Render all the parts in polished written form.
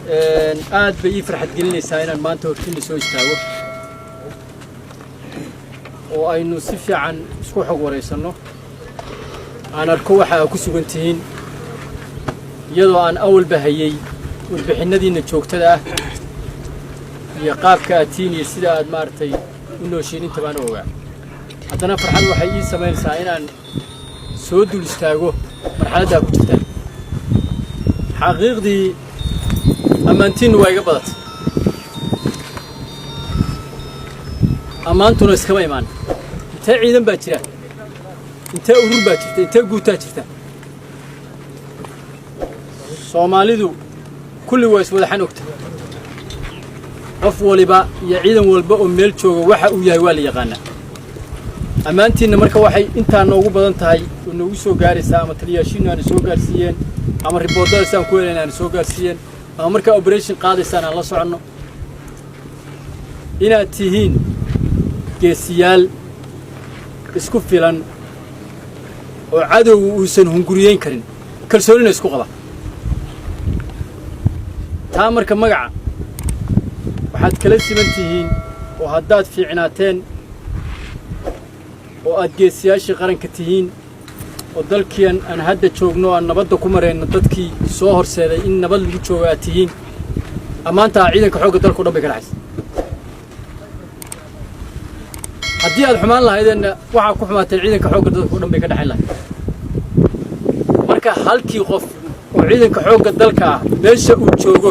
aad bay farxad gelinaysaa inaan maanta hortiin soo istaago oo aynu si fiican isku xog wareysano aan arko waxa ay ku sugan tihiin iyadoo aan awalba hayay warbixinadiina joogtada ah iyo qaabka aad tihiin iyo sida aad maartay u nooshiin inta baan ogaa haddana farxad waxay ii samaynaysaa inaan soo dul istaago marxaladda ku jirta xaqiiqdii ammaantiinnu waa iga badatay ammaantuna iskama imaan intee ciidan baa jira intee urur baa jirta intee guutaa jirta soomaalidu kulli waa iswada xan ogta qof waliba iyo ciidan walba oo meel jooga waxa uu yahay waa la yaqaanaa ammaantiinna marka waxay intaa noogu badan tahay oo noogu soo gaaraysaa ama taliyaashiinnu aan soo gaarsiiyeen ama riboodada saan ku helayna aan soo gaarsiiyeen ama marka operation qaadaysaan aan la soconno inaad tihiin geesiyaal isku filan oo cadowgu uusan hunguriyeyn karin kalsoonina isku qaba taa marka magaca waxaad kala siman tihiin oo haddaad fiicnaateen oo aad geesiyaashii qaranka tihiin oo dalkiian aan hadda joogno aan nabadda ku marayno dadkii soo horseeday in nabad lagu joogo aad tihiin ammaantaa ciidanka xoogga dalka o dhan bay ka dhaxaysa haddii aad xumaan lahaydeenna waxaa ku xumaateen ciidanka xoogga dalka o dhan bay ka dhaxayn lahayd marka halkii qof oo ciidanka xoogga dalka ah meesha uu joogo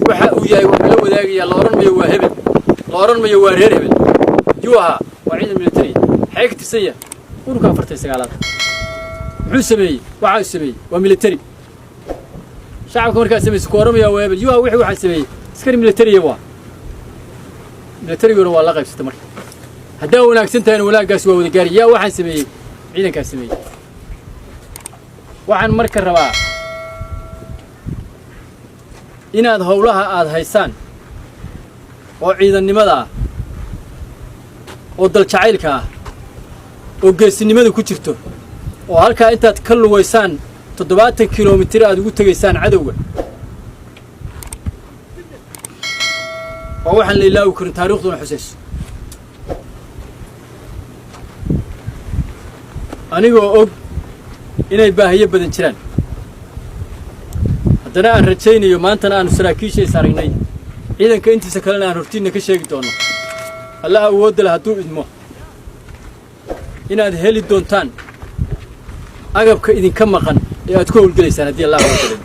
waxa uu yahay waa la wadaagayaa la odhan mayo waa hebel la odhan mayo waa reer hebel yuu ahaa waa ciidan military maxay ka tirsan yahay ururka 49aad muxuu sameeyey waxa uu sameeyey waa military shacabka markaa sameeyay ku oranaya waa hebel yuu ahaa wixii waxa sameeyey askari military waa military-guna waa la qaybsatay marka haddaa wanaagsan tahay wanaaggaas waa wada gaari yaa waxaan sameeyey ciidankaas sameeyey waxaan marka rabaa inaad howlaha aad haysaan oo ciidannimada ah oo dal jacaylka ah oo geesinimada ku jirto oo halkaa intaad ka lugaysaan 70 kilomitir aad ugu tagaysaan cadowga oo waxaan la ilaawi karin taariikhduna xusayso anigoo og inay baahiyo badan jiraan haddana aan rajaynayo maantana aanu saraakiishays aragnay ciidanka intiisa kalena aan hortiinna ka sheegi doonno allaha awoodda leh hadduu idmo inaad heli doontaan agabka idinka maqan ee aad ku howlgelaysaan haddii allah awoodda leh